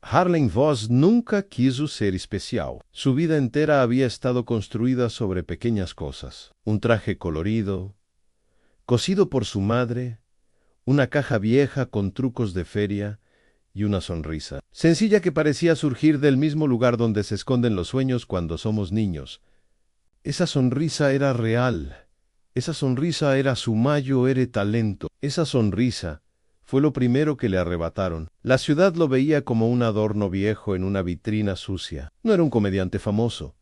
Harlan Voss nunca quiso ser especial. Su vida entera había estado construida sobre pequeñas cosas. Un traje colorido, cosido por su madre, una caja vieja con trucos de feria y una sonrisa, sencilla que parecía surgir del mismo lugar donde se esconden los sueños cuando somos niños. Esa sonrisa era real. Esa sonrisa era su mayor talento. Esa sonrisa fue lo primero que le arrebataron. La ciudad lo veía como un adorno viejo en una vitrina sucia. No era un comediante famoso.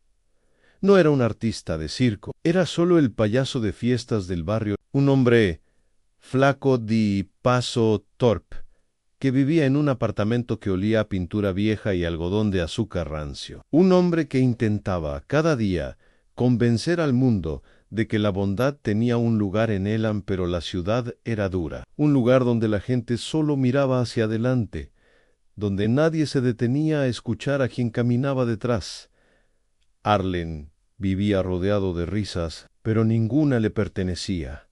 No era un artista de circo. Era solo el payaso de fiestas del barrio, un hombre flaco de paso torpe, que vivía en un apartamento que olía a pintura vieja y algodón de azúcar rancio. Un hombre que intentaba, cada día, convencer al mundo de que la bondad tenía un lugar en Elam, pero la ciudad era dura. Un lugar donde la gente solo miraba hacia adelante, donde nadie se detenía a escuchar a quien caminaba detrás. Harlan vivía rodeado de risas, pero ninguna le pertenecía.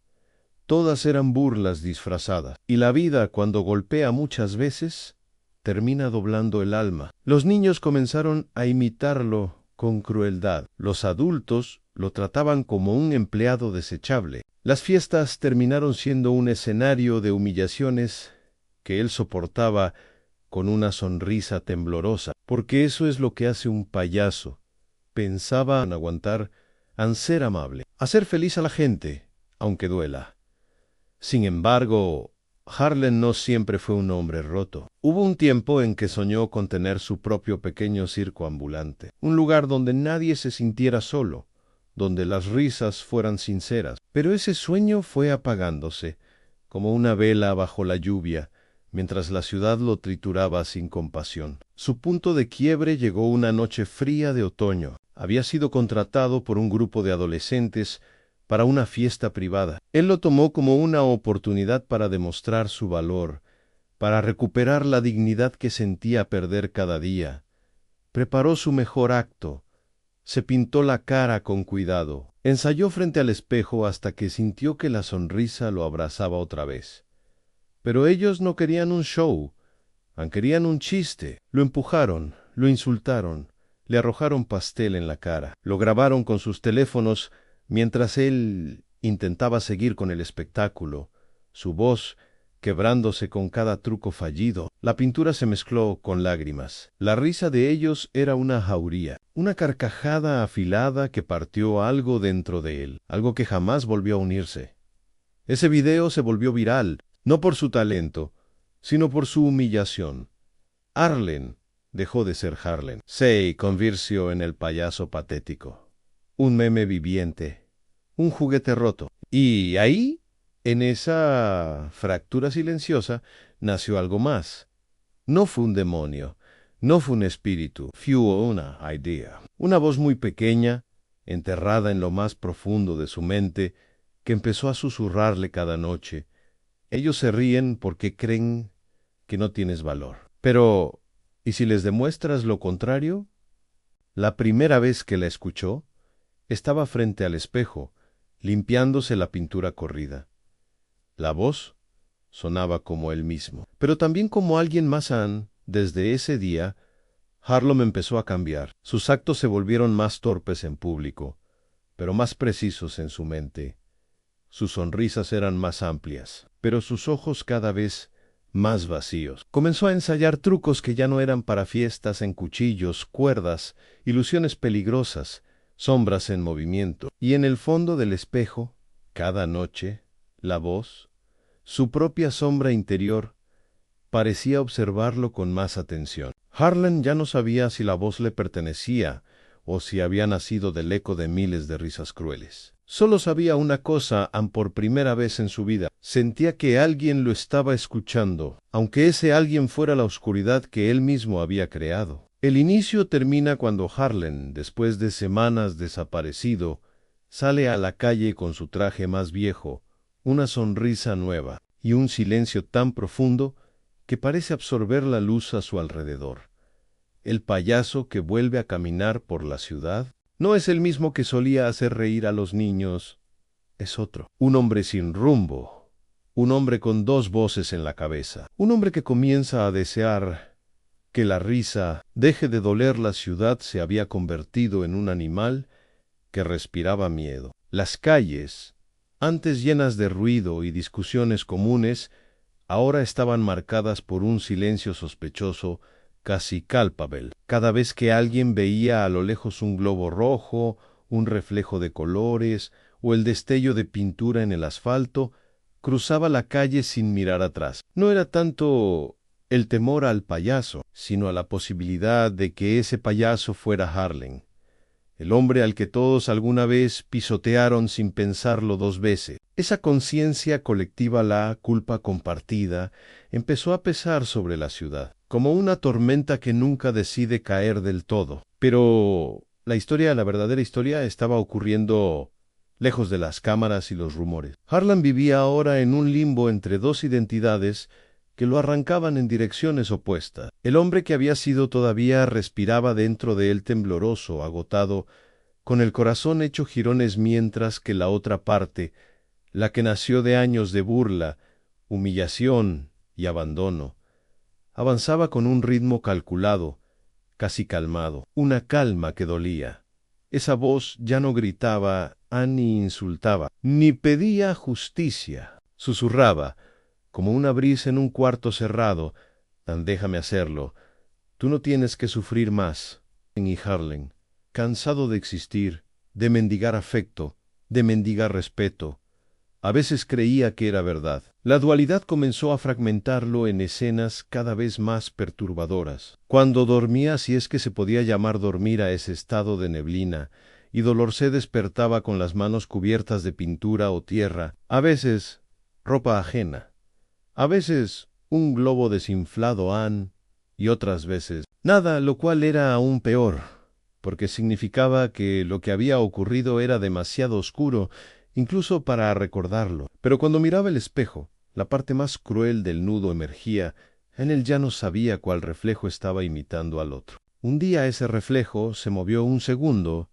Todas eran burlas disfrazadas, y la vida, cuando golpea muchas veces, termina doblando el alma. Los niños comenzaron a imitarlo con crueldad. Los adultos lo trataban como un empleado desechable. Las fiestas terminaron siendo un escenario de humillaciones que él soportaba con una sonrisa temblorosa, porque eso es lo que hace un payaso. Pensaba en aguantar, en ser amable, hacer feliz a la gente, aunque duela. Sin embargo, Harlan no siempre fue un hombre roto. Hubo un tiempo en que soñó con tener su propio pequeño circo ambulante, un lugar donde nadie se sintiera solo, donde las risas fueran sinceras. Pero ese sueño fue apagándose, como una vela bajo la lluvia, mientras la ciudad lo trituraba sin compasión. Su punto de quiebre llegó una noche fría de otoño. Había sido contratado por un grupo de adolescentes para una fiesta privada. Él lo tomó como una oportunidad para demostrar su valor, para recuperar la dignidad que sentía perder cada día. Preparó su mejor acto, se pintó la cara con cuidado, ensayó frente al espejo hasta que sintió que la sonrisa lo abrazaba otra vez. Pero ellos no querían un show, querían un chiste. Lo empujaron, lo insultaron, le arrojaron pastel en la cara, lo grabaron con sus teléfonos mientras él intentaba seguir con el espectáculo, su voz quebrándose con cada truco fallido. La pintura se mezcló con lágrimas. La risa de ellos era una jauría, una carcajada afilada que partió algo dentro de él, algo que jamás volvió a unirse. Ese video se volvió viral, no por su talento, sino por su humillación. Harlan dejó de ser Harlan. Se convirtió en el payaso patético. Un meme viviente, un juguete roto. Y ahí, en esa fractura silenciosa, nació algo más. No fue un demonio, no fue un espíritu, fue una idea. Una voz muy pequeña, enterrada en lo más profundo de su mente, que empezó a susurrarle cada noche. Ellos se ríen porque creen que no tienes valor. Pero, ¿y si les demuestras lo contrario? La primera vez que la escuchó, estaba frente al espejo, limpiándose la pintura corrida. La voz sonaba como él mismo, pero también como alguien más. Desde ese día, Harlan empezó a cambiar. Sus actos se volvieron más torpes en público, pero más precisos en su mente. Sus sonrisas eran más amplias, pero sus ojos cada vez más vacíos. Comenzó a ensayar trucos que ya no eran para fiestas en cuchillos, cuerdas, ilusiones peligrosas, sombras en movimiento. Y en el fondo del espejo, cada noche, la voz, su propia sombra interior, parecía observarlo con más atención. Harlan ya no sabía si la voz le pertenecía o si había nacido del eco de miles de risas crueles. Solo sabía una cosa, por primera vez en su vida. Sentía que alguien lo estaba escuchando, aunque ese alguien fuera la oscuridad que él mismo había creado. El inicio termina cuando Harlan, después de semanas desaparecido, sale a la calle con su traje más viejo, una sonrisa nueva y un silencio tan profundo que parece absorber la luz a su alrededor. El payaso que vuelve a caminar por la ciudad no es el mismo que solía hacer reír a los niños. Es otro. Un hombre sin rumbo. Un hombre con dos voces en la cabeza. Un hombre que comienza a desear que la risa deje de doler la ciudad se había convertido en un animal que respiraba miedo. Las calles, antes llenas de ruido y discusiones comunes, ahora estaban marcadas por un silencio sospechoso, casi palpable. Cada vez que alguien veía a lo lejos un globo rojo, un reflejo de colores o el destello de pintura en el asfalto, cruzaba la calle sin mirar atrás. No era tanto el temor al payaso, sino a la posibilidad de que ese payaso fuera Harlem, el hombre al que todos alguna vez pisotearon sin pensarlo dos veces. Esa conciencia colectiva, la culpa compartida, empezó a pesar sobre la ciudad, como una tormenta que nunca decide caer del todo. Pero la verdadera historia, estaba ocurriendo lejos de las cámaras y los rumores. Harlem vivía ahora en un limbo entre dos identidades que lo arrancaban en direcciones opuestas. El hombre que había sido todavía respiraba dentro de él tembloroso, agotado, con el corazón hecho jirones, mientras que la otra parte, la que nació de años de burla, humillación y abandono, avanzaba con un ritmo calculado, casi calmado, una calma que dolía. Esa voz ya no gritaba, ni insultaba, ni pedía justicia. Susurraba, como una brisa en un cuarto cerrado: déjame hacerlo. Tú no tienes que sufrir más. Y Harlem, cansado de existir, de mendigar afecto, de mendigar respeto, a veces creía que era verdad. La dualidad comenzó a fragmentarlo en escenas cada vez más perturbadoras. Cuando dormía, si es que se podía llamar dormir a ese estado de neblina, y Dolor se despertaba con las manos cubiertas de pintura o tierra, a veces ropa ajena, a veces un globo desinflado y otras veces nada, lo cual era aún peor, porque significaba que lo que había ocurrido era demasiado oscuro incluso para recordarlo. Pero cuando miraba el espejo, la parte más cruel del nudo emergía. En él ya no sabía cuál reflejo estaba imitando al otro. Un día ese reflejo se movió un segundo,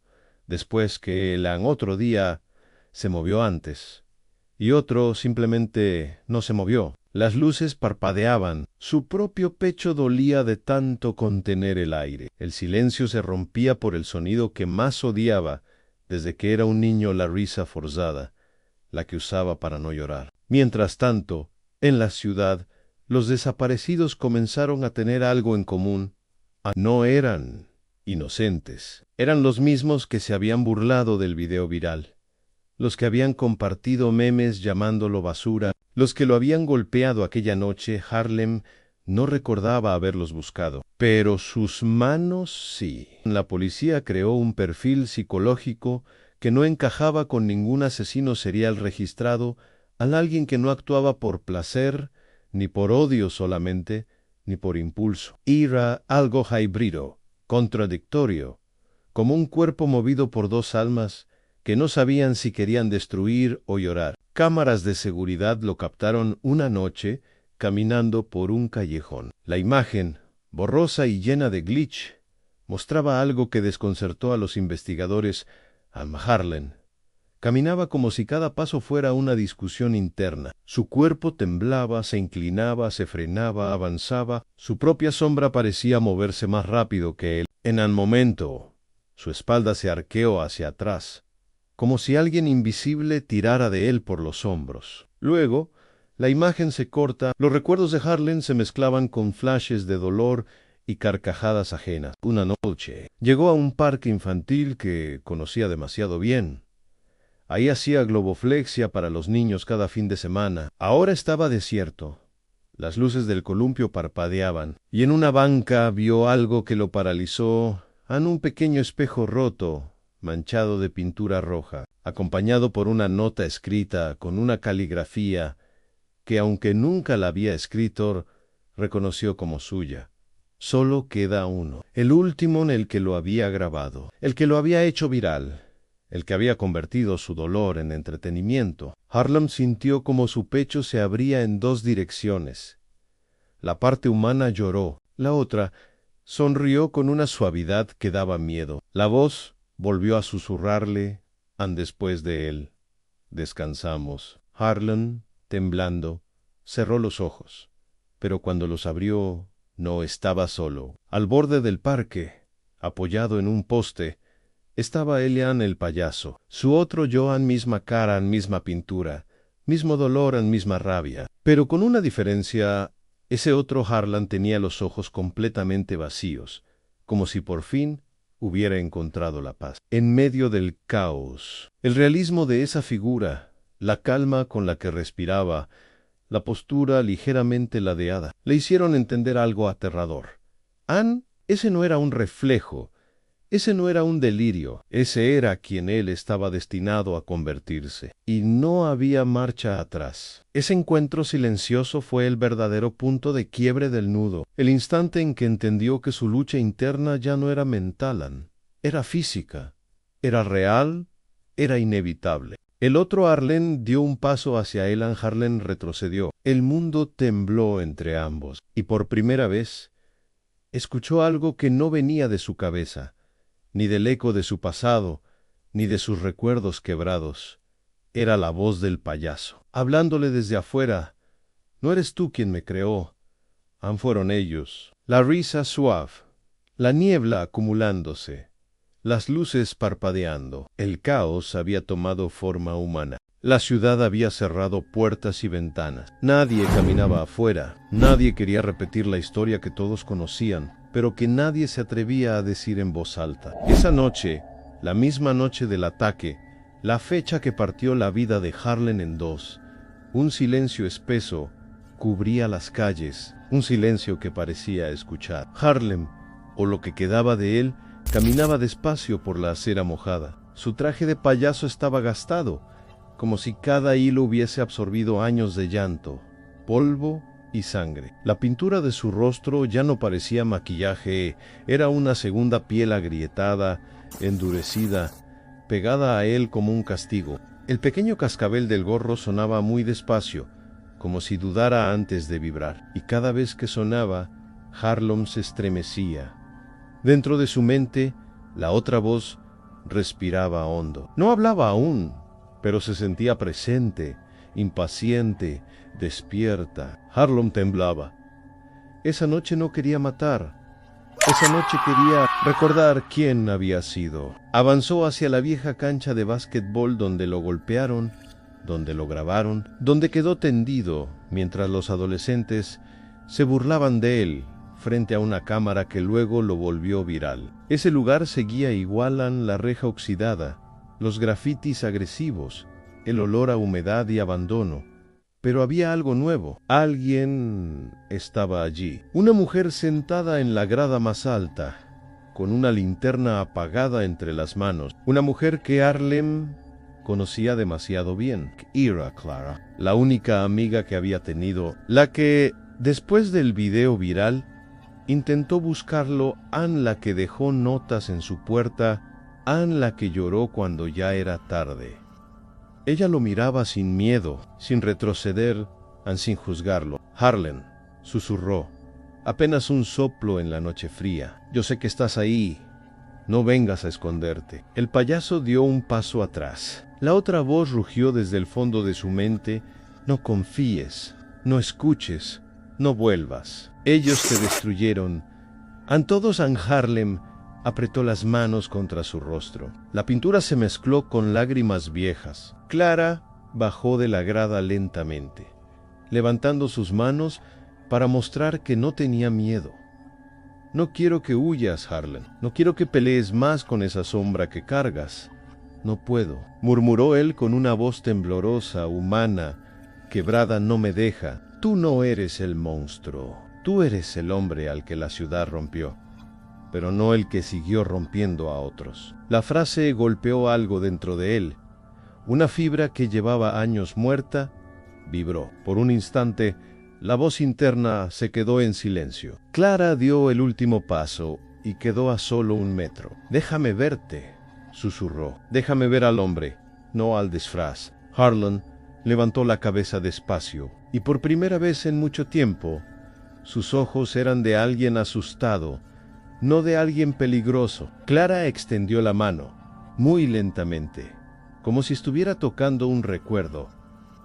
después que el otro día se movió antes, y otro simplemente no se movió. Las luces parpadeaban, su propio pecho dolía de tanto contener el aire. El silencio se rompía por el sonido que más odiaba desde que era un niño: la risa forzada, la que usaba para no llorar. Mientras tanto, en la ciudad, los desaparecidos comenzaron a tener algo en común. No eran inocentes. Eran los mismos que se habían burlado del video viral, los que habían compartido memes llamándolo basura, los que lo habían golpeado aquella noche. Harlem no recordaba haberlos buscado, pero sus manos sí. La policía creó un perfil psicológico que no encajaba con ningún asesino serial registrado, alguien que no actuaba por placer, ni por odio solamente, ni por impulso. Era algo híbrido, contradictorio, como un cuerpo movido por dos almas que no sabían si querían destruir o llorar. Cámaras de seguridad lo captaron una noche caminando por un callejón. La imagen, borrosa y llena de glitch, mostraba algo que desconcertó a los investigadores. Harlem caminaba como si cada paso fuera una discusión interna. Su cuerpo temblaba, se inclinaba, se frenaba, avanzaba. Su propia sombra parecía moverse más rápido que él. En un momento, su espalda se arqueó hacia atrás, como si alguien invisible tirara de él por los hombros. Luego, la imagen se corta. Los recuerdos de Harlem se mezclaban con flashes de dolor y carcajadas ajenas. Una noche llegó a un parque infantil que conocía demasiado bien. Ahí hacía globoflexia para los niños cada fin de semana. Ahora estaba desierto. Las luces del columpio parpadeaban, y en una banca vio algo que lo paralizó. Un pequeño espejo roto, manchado de pintura roja, acompañado por una nota escrita con una caligrafía que, aunque nunca la había escrito, reconoció como suya. Solo queda uno, el último en el que lo había grabado, el que lo había hecho viral, el que había convertido su dolor en entretenimiento. Harlem sintió como su pecho se abría en dos direcciones. La parte humana lloró, la otra sonrió con una suavidad que daba miedo. La voz volvió a susurrarle, después de él. Descansamos. Harlem, temblando, cerró los ojos, pero cuando los abrió, No estaba solo. Al borde del parque, apoyado en un poste, estaba Elian el payaso. Su otro Joan, misma cara, misma pintura, mismo dolor, misma rabia. Pero con una diferencia, ese otro Harlan tenía los ojos completamente vacíos, como si por fin hubiera encontrado la paz. En medio del caos, el realismo de esa figura, la calma con la que respiraba, la postura ligeramente ladeada, le hicieron entender algo aterrador. Ese no era un reflejo, ese no era un delirio, ese era quien él estaba destinado a convertirse. Y no había marcha atrás. Ese encuentro silencioso fue el verdadero punto de quiebre del nudo, el instante en que entendió que su lucha interna ya no era mental, era física, era real, era inevitable. El otro Arlen dio un paso hacia él, Harlan retrocedió. El mundo tembló entre ambos, y por primera vez escuchó algo que no venía de su cabeza, ni del eco de su pasado, ni de sus recuerdos quebrados. Era la voz del payaso, hablándole desde afuera. No eres tú quien me creó, fueron ellos. La risa suave, la niebla acumulándose, las luces parpadeando. El caos había tomado forma humana. La ciudad había cerrado puertas y ventanas. Nadie caminaba afuera. Nadie quería repetir la historia que todos conocían, pero que nadie se atrevía a decir en voz alta. Esa noche, la misma noche del ataque, la fecha que partió la vida de Harlan en dos, un silencio espeso cubría las calles, un silencio que parecía escuchar. Harlan, o lo que quedaba de él, caminaba despacio por la acera mojada. Su traje de payaso estaba gastado, como si cada hilo hubiese absorbido años de llanto, polvo y sangre. La pintura de su rostro ya no parecía maquillaje, era una segunda piel agrietada, endurecida, pegada a él como un castigo. El pequeño cascabel del gorro sonaba muy despacio, como si dudara antes de vibrar, y cada vez que sonaba, Harlan se estremecía. Dentro de su mente, la otra voz respiraba hondo. No hablaba aún, pero se sentía presente, impaciente, despierta. Harlan temblaba. Esa noche no quería matar. Esa noche quería recordar quién había sido. Avanzó hacia la vieja cancha de básquetbol donde lo golpearon, donde lo grabaron, donde quedó tendido mientras los adolescentes se burlaban de él frente a una cámara que luego lo volvió viral. Ese lugar seguía igual a la reja oxidada, los grafitis agresivos, el olor a humedad y abandono. Pero había algo nuevo. Alguien estaba allí. Una mujer sentada en la grada más alta, con una linterna apagada entre las manos. Una mujer que Harlan conocía demasiado bien. Era Clara, la única amiga que había tenido, la que, después del video viral, intentó buscarlo, la que dejó notas en su puerta, la que lloró cuando ya era tarde. Ella lo miraba sin miedo, sin retroceder, sin juzgarlo. Harlan, susurró, apenas un soplo en la noche fría. Yo sé que estás ahí. No vengas a esconderte. El payaso dio un paso atrás. La otra voz rugió desde el fondo de su mente. No confíes, no escuches, no vuelvas. Ellos te destruyeron. Todos Harlan apretó las manos contra su rostro. La pintura se mezcló con lágrimas viejas. Clara bajó de la grada lentamente, levantando sus manos para mostrar que no tenía miedo. No quiero que huyas, Harlan. No quiero que pelees más con esa sombra que cargas. No puedo, murmuró él con una voz temblorosa, humana, quebrada. No me deja. Tú no eres el monstruo. Tú eres el hombre al que la ciudad rompió, pero no el que siguió rompiendo a otros. La frase golpeó algo dentro de él. Una fibra que llevaba años muerta vibró. Por un instante, la voz interna se quedó en silencio. Clara dio el último paso y quedó a solo 1 metro. Déjame verte, susurró. Déjame ver al hombre, no al disfraz. Harlan levantó la cabeza despacio, y por primera vez en mucho tiempo, sus ojos eran de alguien asustado, no de alguien peligroso. Clara extendió la mano, muy lentamente, como si estuviera tocando un recuerdo.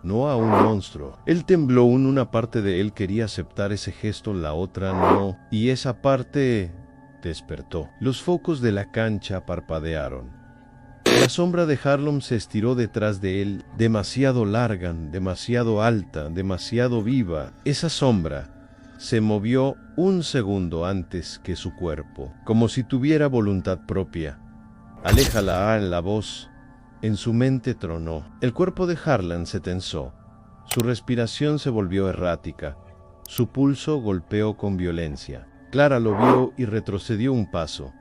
no a un monstruo. Él tembló, una parte de él quería aceptar ese gesto, la otra no, y esa parte despertó. Los focos de la cancha parpadearon. La sombra de Harlem se estiró detrás de él, demasiado larga, demasiado alta, demasiado viva. Esa sombra se movió un segundo antes que su cuerpo, como si tuviera voluntad propia. Aléjala, la voz en su mente tronó. El cuerpo de Harlan se tensó. Su respiración se volvió errática. Su pulso golpeó con violencia. Clara lo vio y retrocedió un paso.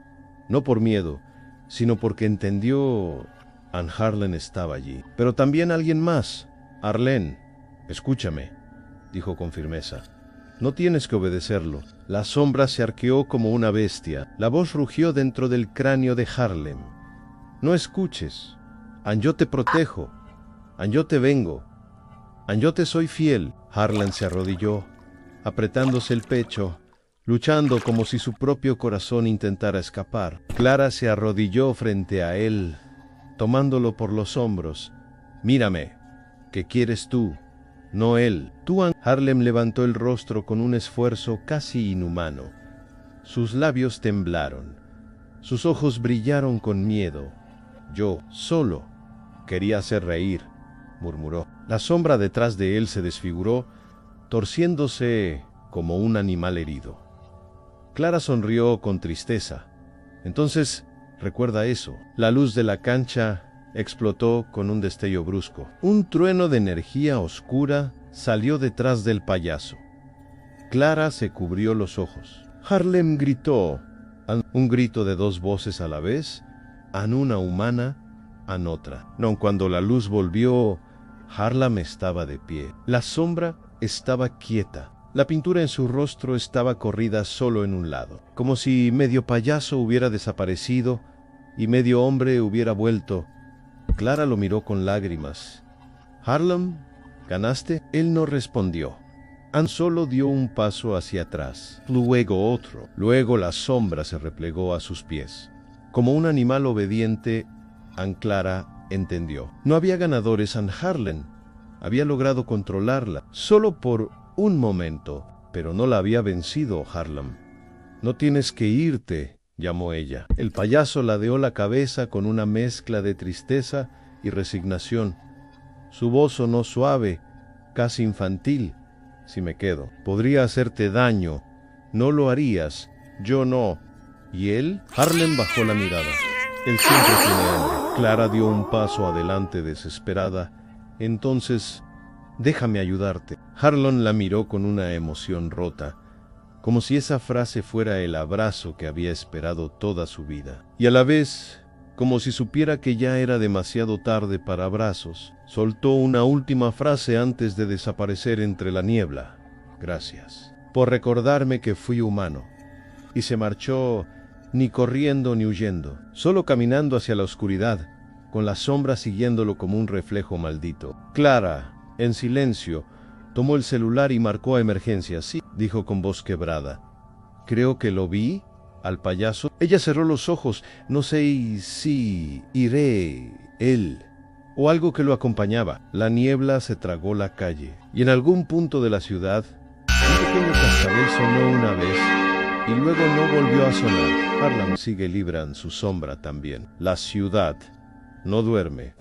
No por miedo, sino porque entendió. Harlan estaba allí. Pero también alguien más. Arlene, escúchame, dijo con firmeza. No tienes que obedecerlo. La sombra se arqueó como una bestia. La voz rugió dentro del cráneo de Harlem. No escuches. Yo te protejo. Yo te vengo. Yo te soy fiel. Harlan se arrodilló, apretándose el pecho, luchando como si su propio corazón intentara escapar. Clara se arrodilló frente a él, tomándolo por los hombros. Mírame. ¿Qué quieres tú? No él. Tú. Harlem levantó el rostro con un esfuerzo casi inhumano. Sus labios temblaron. Sus ojos brillaron con miedo. Yo, solo, quería hacer reír, murmuró. La sombra detrás de él se desfiguró, torciéndose como un animal herido. Clara sonrió con tristeza. Entonces, recuerda eso. La luz de la cancha explotó con un destello brusco. Un trueno de energía oscura salió detrás del payaso. Clara se cubrió los ojos. Harlem gritó, un grito de dos voces a la vez, una humana, otra. No, cuando la luz volvió, Harlem estaba de pie. La sombra estaba quieta. La pintura en su rostro estaba corrida solo en un lado, como si medio payaso hubiera desaparecido y medio hombre hubiera vuelto. Clara lo miró con lágrimas. «Harlem, ¿ganaste?» Él no respondió. Solo dio un paso hacia atrás, luego otro. Luego la sombra se replegó a sus pies. Como un animal obediente, Clara entendió. No había ganadores. Harlem había logrado controlarla, solo por un momento, pero no la había vencido. Harlem. «No tienes que irte», llamó ella. El payaso ladeó la cabeza con una mezcla de tristeza y resignación. Su voz sonó suave, casi infantil. «Si me quedo, podría hacerte daño. No lo harías. Yo no». ¿Y él? Harlem bajó la mirada. Él siempre tiene hambre. Clara dio un paso adelante desesperada. «Entonces, déjame ayudarte». Harlem la miró con una emoción rota, como si esa frase fuera el abrazo que había esperado toda su vida. Y a la vez, como si supiera que ya era demasiado tarde para abrazos, soltó una última frase antes de desaparecer entre la niebla. «Gracias por recordarme que fui humano». Y se marchó, ni corriendo ni huyendo, solo caminando hacia la oscuridad, con la sombra siguiéndolo como un reflejo maldito. Clara, en silencio, tomó el celular y marcó a emergencias. «Sí», dijo con voz quebrada. «Creo que lo vi, al payaso». Ella cerró los ojos. No sé si iré, él, o algo que lo acompañaba. La niebla se tragó la calle, y en algún punto de la ciudad, un pequeño cascabel sonó una vez, y luego no volvió a sonar. Harlem sigue libre en su sombra también. La ciudad no duerme.